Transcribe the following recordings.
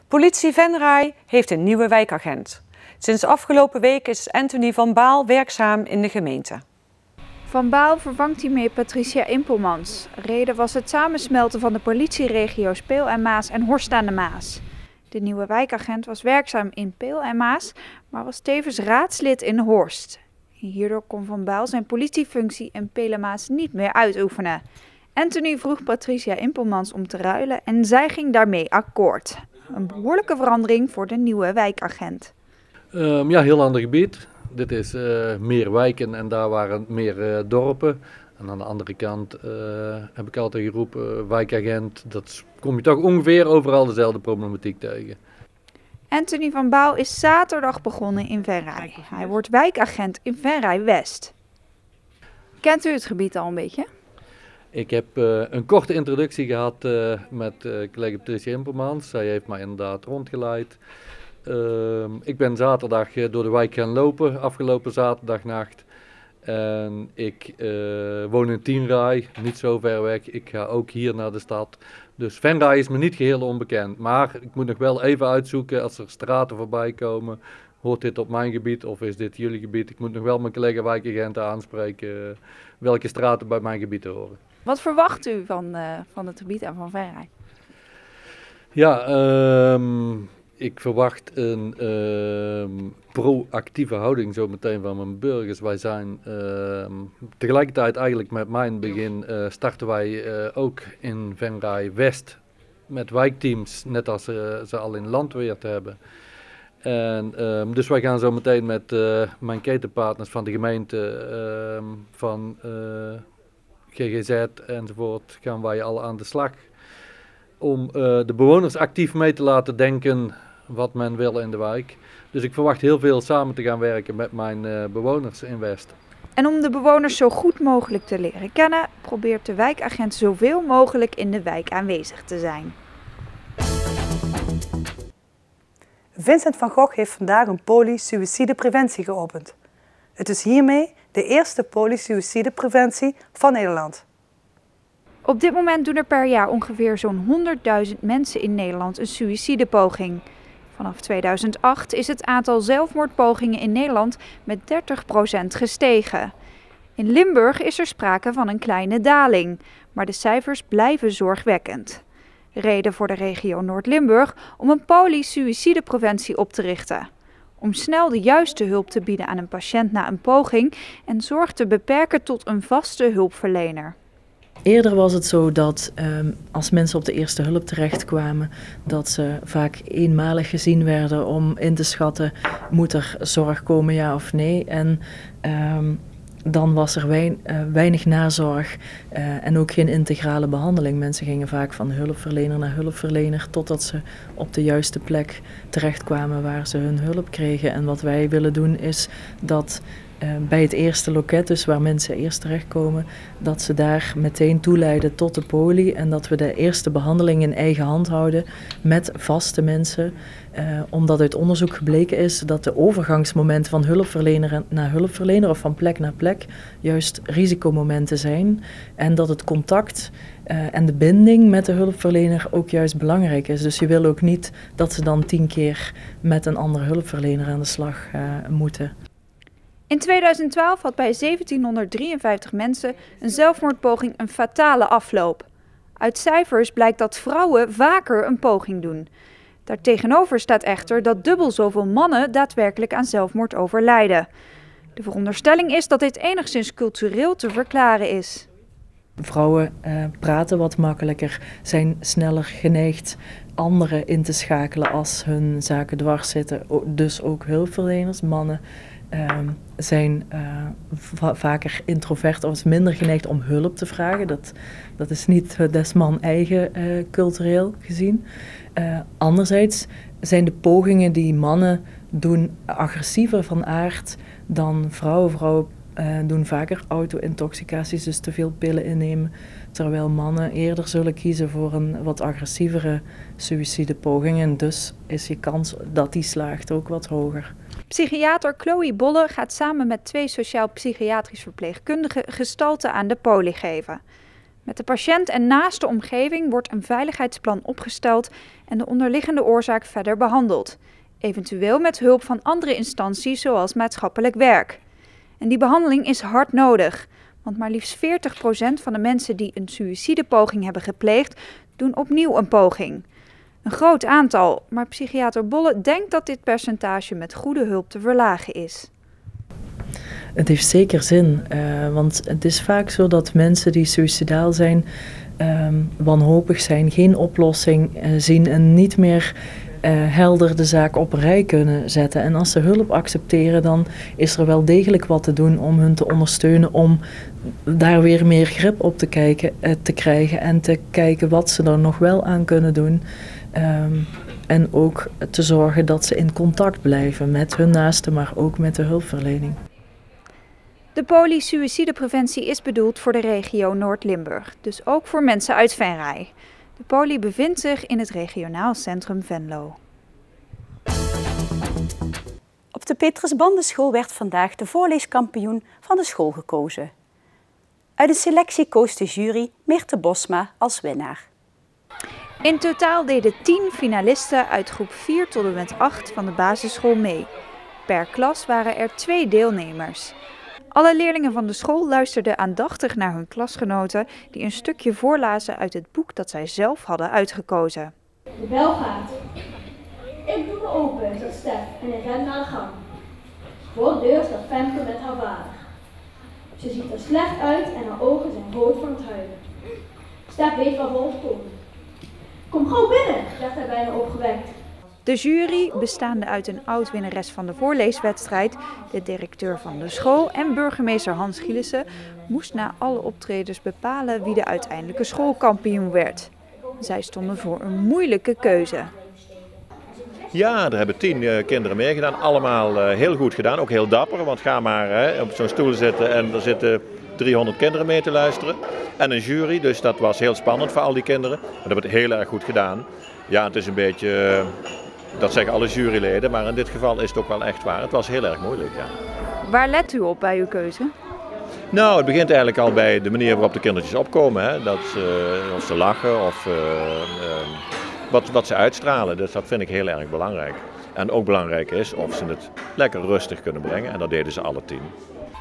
Politie Venray heeft een nieuwe wijkagent. Sinds afgelopen week is Anthony van Baal werkzaam in de gemeente. Van Baal vervangt hiermee Patricia Impelmans. Reden was het samensmelten van de politieregio's Peel en Maas en Horst aan de Maas. De nieuwe wijkagent was werkzaam in Peel en Maas, maar was tevens raadslid in Horst. Hierdoor kon Van Baal zijn politiefunctie in Peel en Maas niet meer uitoefenen. Anthony vroeg Patricia Impelmans om te ruilen en zij ging daarmee akkoord. Een behoorlijke verandering voor de nieuwe wijkagent. Ja, heel ander gebied. Dit is meer wijken en daar waren meer dorpen. En aan de andere kant heb ik altijd geroepen, wijkagent, dat kom je toch ongeveer overal dezelfde problematiek tegen. Anthony van Baal is zaterdag begonnen in Venray. Hij wordt wijkagent in Venray West. Kent u het gebied al een beetje? Ik heb een korte introductie gehad met collega Patricia Impelmans. Zij heeft mij inderdaad rondgeleid. Ik ben zaterdag door de wijk gaan lopen, afgelopen zaterdagnacht. En ik woon in Tienray, niet zo ver weg. Ik ga ook hier naar de stad. Dus Venray is me niet geheel onbekend. Maar ik moet nog wel even uitzoeken als er straten voorbij komen. Hoort dit op mijn gebied of is dit jullie gebied? Ik moet nog wel mijn collega wijkagenten aanspreken welke straten bij mijn gebied horen. Wat verwacht u van het gebied en van Venray? Ja, ik verwacht een proactieve houding zo meteen van mijn burgers. Wij zijn tegelijkertijd eigenlijk met mijn begin starten wij ook in Venray West met wijkteams, net als ze al in Landweert hebben. En, dus wij gaan zo meteen met mijn ketenpartners van de gemeente, van GGZ enzovoort, gaan wij al aan de slag. Om de bewoners actief mee te laten denken wat men wil in de wijk. Dus ik verwacht heel veel samen te gaan werken met mijn bewoners in West. En om de bewoners zo goed mogelijk te leren kennen, probeert de wijkagent zoveel mogelijk in de wijk aanwezig te zijn. Vincent van Gogh heeft vandaag een polysuïcidepreventie geopend. Het is hiermee de eerste polysuïcidepreventie van Nederland. Op dit moment doen er per jaar ongeveer zo'n 100.000 mensen in Nederland een suïcidepoging. Vanaf 2008 is het aantal zelfmoordpogingen in Nederland met 30% gestegen. In Limburg is er sprake van een kleine daling, maar de cijfers blijven zorgwekkend. Reden voor de regio Noord-Limburg om een polysuïcidepreventie op te richten. Om snel de juiste hulp te bieden aan een patiënt na een poging en zorg te beperken tot een vaste hulpverlener. Eerder was het zo dat als mensen op de eerste hulp terechtkwamen, dat ze vaak eenmalig gezien werden om in te schatten, moet er zorg komen, ja of nee. En dan was er weinig nazorg en ook geen integrale behandeling. Mensen gingen vaak van hulpverlener naar hulpverlener totdat ze op de juiste plek terechtkwamen waar ze hun hulp kregen. En wat wij willen doen is dat bij het eerste loket, dus waar mensen eerst terechtkomen, dat ze daar meteen toeleiden tot de poli en dat we de eerste behandeling in eigen hand houden met vaste mensen. Omdat uit onderzoek gebleken is dat de overgangsmomenten van hulpverlener naar hulpverlener of van plek naar plek juist risicomomenten zijn. En dat het contact en de binding met de hulpverlener ook juist belangrijk is. Dus je wil ook niet dat ze dan 10 keer met een andere hulpverlener aan de slag moeten. In 2012 had bij 1753 mensen een zelfmoordpoging een fatale afloop. Uit cijfers blijkt dat vrouwen vaker een poging doen. Daartegenover staat echter dat dubbel zoveel mannen daadwerkelijk aan zelfmoord overlijden. De veronderstelling is dat dit enigszins cultureel te verklaren is. Vrouwen praten wat makkelijker, zijn sneller geneigd anderen in te schakelen als hun zaken dwars zitten. Dus ook hulpverleners, mannen. Zijn vaker introvert of minder geneigd om hulp te vragen. Dat is niet des man eigen cultureel gezien. Anderzijds zijn de pogingen die mannen doen agressiever van aard dan vrouwen. Vrouwen doen vaker auto-intoxicaties, dus te veel pillen innemen. Terwijl mannen eerder zullen kiezen voor een wat agressievere suïcidepoging. En dus is je kans dat die slaagt ook wat hoger. Psychiater Chloe Bolle gaat samen met 2 sociaal-psychiatrisch verpleegkundigen gestalte aan de poli geven. Met de patiënt en naaste omgeving wordt een veiligheidsplan opgesteld en de onderliggende oorzaak verder behandeld. Eventueel met hulp van andere instanties zoals maatschappelijk werk. En die behandeling is hard nodig, want maar liefst 40% van de mensen die een suïcidepoging hebben gepleegd, doen opnieuw een poging. Een groot aantal, maar psychiater Bolle denkt dat dit percentage met goede hulp te verlagen is. Het heeft zeker zin, want het is vaak zo dat mensen die suïcidaal zijn, wanhopig zijn, geen oplossing zien en niet meer helder de zaak op een rij kunnen zetten. En als ze hulp accepteren, dan is er wel degelijk wat te doen om hun te ondersteunen, om daar weer meer grip op te krijgen en te kijken wat ze er nog wel aan kunnen doen. En ook te zorgen dat ze in contact blijven met hun naasten, maar ook met de hulpverlening. De poli-suïcidepreventie is bedoeld voor de regio Noord-Limburg, dus ook voor mensen uit Venray. De poli bevindt zich in het regionaal centrum Venlo. Op de Petrus Bandenschool werd vandaag de voorleeskampioen van de school gekozen. Uit de selectie koos de jury Meerte Bosma als winnaar. In totaal deden 10 finalisten uit groep 4 tot en met 8 van de basisschool mee. Per klas waren er 2 deelnemers. Alle leerlingen van de school luisterden aandachtig naar hun klasgenoten die een stukje voorlazen uit het boek dat zij zelf hadden uitgekozen. De bel gaat. Ik doe me open, zegt Stef en ik ren naar de gang. Voor de deur staat Femke met haar vader. Ze ziet er slecht uit en haar ogen zijn rood van het huilen. Stef weet waarvoor ons komen. Kom gauw binnen, zegt hij bijna opgewekt. De jury, bestaande uit een oud-winnares van de voorleeswedstrijd, de directeur van de school en burgemeester Hans Gielissen, moest na alle optredens bepalen wie de uiteindelijke schoolkampioen werd. Zij stonden voor een moeilijke keuze. Ja, er hebben 10 kinderen meegedaan. Allemaal heel goed gedaan, ook heel dapper. Want ga maar op zo'n stoel zitten en er zitten 300 kinderen mee te luisteren. En een jury, dus dat was heel spannend voor al die kinderen. Maar dat wordt heel erg goed gedaan. Ja, het is een beetje, dat zeggen alle juryleden, maar in dit geval is het ook wel echt waar. Het was heel erg moeilijk, ja. Waar let u op bij uw keuze? Nou, het begint eigenlijk al bij de manier waarop de kindertjes opkomen. Hè. Of ze lachen of wat ze uitstralen. Dus dat vind ik heel erg belangrijk. En ook belangrijk is of ze het lekker rustig kunnen brengen. En dat deden ze alle 10.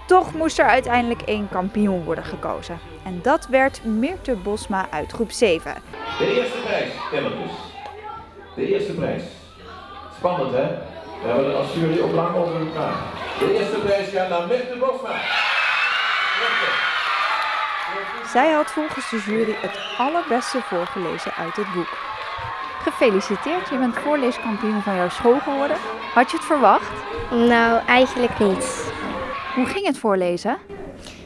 Toch moest er uiteindelijk 1 kampioen worden gekozen. En dat werd Meerte Bosma uit groep 7. De eerste prijs, kindertjes. De eerste prijs. Spannend, hè? We hebben er als jury ook lang over gepraat. De eerste prijs gaat naar Meerte Bosma. Zij had volgens de jury het allerbeste voorgelezen uit het boek. Gefeliciteerd, je bent voorleeskampioen van jouw school geworden. Had je het verwacht? Nou, eigenlijk niet. Hoe ging het voorlezen?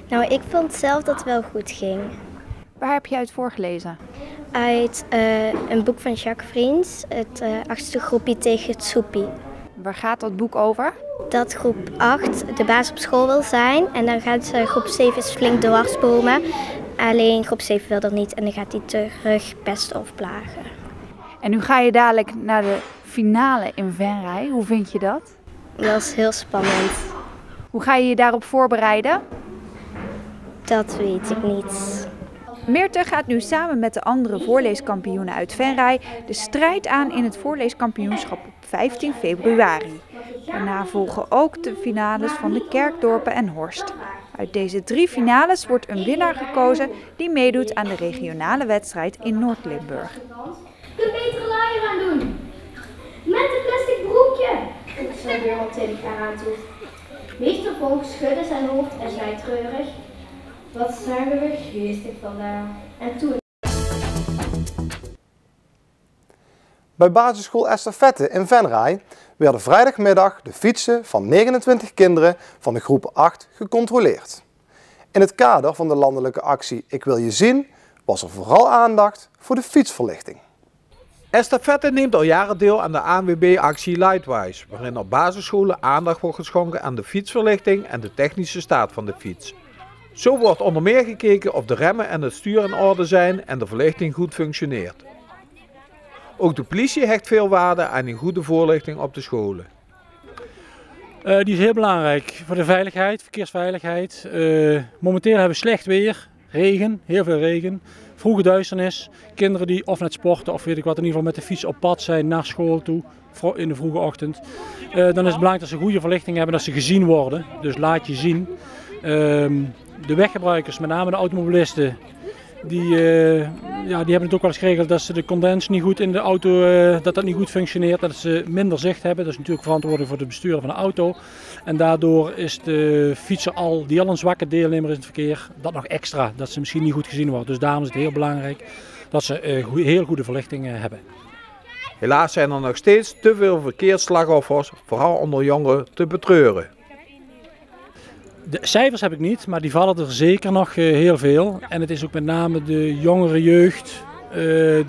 Nou, ik vond zelf dat het wel goed ging. Waar heb je uit voorgelezen? Uit een boek van Jacques Vriends, het 8e groepje tegen het soepie. Waar gaat dat boek over? Dat groep 8 de baas op school wil zijn en dan gaat groep 7 eens flink dwarsbomen. Alleen groep 7 wil dat niet en dan gaat hij terug pesten of plagen. En nu ga je dadelijk naar de finale in Venray. Hoe vind je dat? Dat is heel spannend. Hoe ga je je daarop voorbereiden? Dat weet ik niet. Meerte gaat nu samen met de andere voorleeskampioenen uit Venray de strijd aan in het voorleeskampioenschap op 15 februari. Daarna volgen ook de finales van de Kerkdorpen en Horst. Uit deze 3 finales wordt een winnaar gekozen die meedoet aan de regionale wedstrijd in Noord-Limburg. De betere laaier aan doen. Met een plastic broekje. Ik zei weer wat tegen haar aan toe. Meester Vonk schudde zijn hoofd en zei treurig. Wat zijn we weer geestig vandaan. En toen... Bij basisschool Estafette in Venray werden vrijdagmiddag de fietsen van 29 kinderen van de groep 8 gecontroleerd. In het kader van de landelijke actie Ik wil je zien was er vooral aandacht voor de fietsverlichting. Estafette neemt al jaren deel aan de ANWB-actie Lightwise, waarin op basisscholen aandacht wordt geschonken aan de fietsverlichting en de technische staat van de fiets. Zo wordt onder meer gekeken of de remmen en het stuur in orde zijn en de verlichting goed functioneert. Ook de politie hecht veel waarde aan een goede voorlichting op de scholen. Die is heel belangrijk voor de veiligheid, verkeersveiligheid. Momenteel hebben we slecht weer. Regen, heel veel regen. Vroege duisternis. Kinderen die of net sporten of weet ik wat, in ieder geval met de fiets op pad zijn naar school toe. In de vroege ochtend. Dan is het belangrijk dat ze goede verlichting hebben, dat ze gezien worden. Dus laat je zien. De weggebruikers, met name de automobilisten, die hebben het ook wel eens geregeld dat ze de condens niet goed in de auto, dat niet goed functioneert. Dat ze minder zicht hebben. Dat is natuurlijk verantwoordelijk voor de bestuurder van de auto. En daardoor is de fietser die al een zwakke deelnemer is in het verkeer, dat nog extra. Dat ze misschien niet goed gezien wordt. Dus daarom is het heel belangrijk dat ze heel goede verlichting hebben. Helaas zijn er nog steeds te veel verkeersslachtoffers, vooral onder jongeren, te betreuren. De cijfers heb ik niet, maar die vallen er zeker nog heel veel. En het is ook met name de jongere jeugd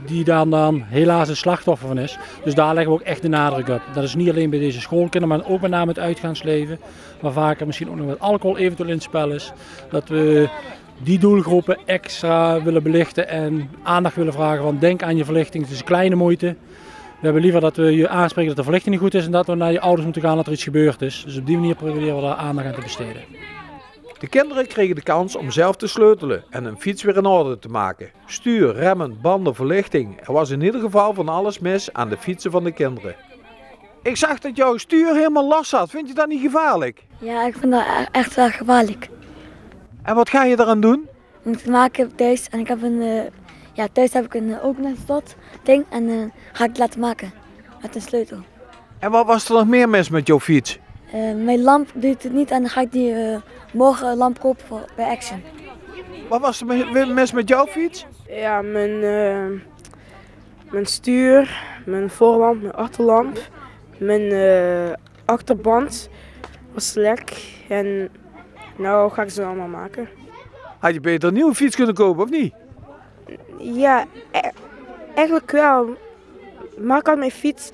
die daar dan helaas het slachtoffer van is. Dus daar leggen we ook echt de nadruk op. Dat is niet alleen bij deze schoolkinderen, maar ook met name het uitgaansleven. Waar vaker misschien ook nog met alcohol eventueel in het spel is. Dat we die doelgroepen extra willen belichten en aandacht willen vragen van denk aan je verlichting. Het is een kleine moeite. We hebben liever dat we je aanspreken dat de verlichting niet goed is en dat we naar je ouders moeten gaan dat er iets gebeurd is. Dus op die manier proberen we daar aandacht aan te besteden. De kinderen kregen de kans om zelf te sleutelen en hun fiets weer in orde te maken. Stuur, remmen, banden, verlichting. Er was in ieder geval van alles mis aan de fietsen van de kinderen. Ik zag dat jouw stuur helemaal los had. Vind je dat niet gevaarlijk? Ja, ik vind dat echt wel gevaarlijk. En wat ga je eraan doen? Ik moet het maken thuis en ik heb thuis heb ik een openingsslot ding en ga ik het laten maken met een sleutel. En wat was er nog meer mis met jouw fiets? Mijn lamp doet het niet en dan ga ik die morgen een lamp kopen bij Action. Wat was er mis met jouw fiets? Ja, mijn stuur, mijn voorlamp, mijn achterlamp, mijn achterband was lek en nou ga ik ze allemaal maken. Had je beter een nieuwe fiets kunnen kopen of niet? Ja, eigenlijk wel. Maar ik had mijn fiets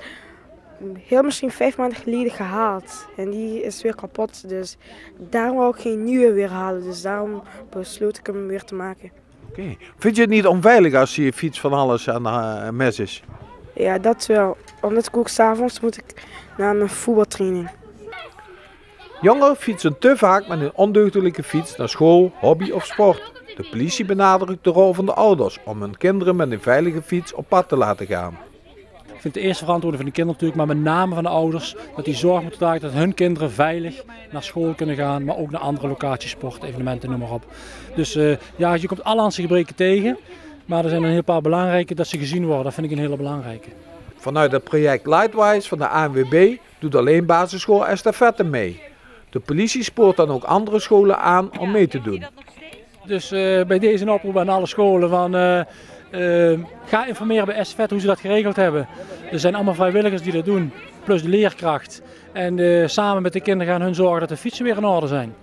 misschien 5 maanden geleden gehaald. En die is weer kapot. Dus daarom wou ik geen nieuwe weer halen. Dus daarom besloot ik hem weer te maken. Oké. Vind je het niet onveilig als je fiets van alles aan de mes is? Ja, dat wel. Omdat ik ook 's avonds moet ik naar mijn voetbaltraining. Jongeren fietsen te vaak met een ondeugdelijke fiets naar school, hobby of sport. De politie benadrukt de rol van de ouders om hun kinderen met een veilige fiets op pad te laten gaan. Ik vind de eerste verantwoording van de kinderen natuurlijk, maar met name van de ouders, dat die zorg moeten dragen dat hun kinderen veilig naar school kunnen gaan, maar ook naar andere locaties, sport, evenementen, noem maar op. Dus je komt alle gebreken tegen, maar er zijn een heel paar belangrijke dat ze gezien worden. Dat vind ik een hele belangrijke. Vanuit het project Lightwise van de ANWB doet alleen basisschool Estafette mee. De politie spoort dan ook andere scholen aan om mee te doen. Dus bij deze oproep aan alle scholen van ga informeren bij Estafette hoe ze dat geregeld hebben. Er zijn allemaal vrijwilligers die dat doen, plus de leerkracht. En samen met de kinderen gaan hun zorgen dat de fietsen weer in orde zijn.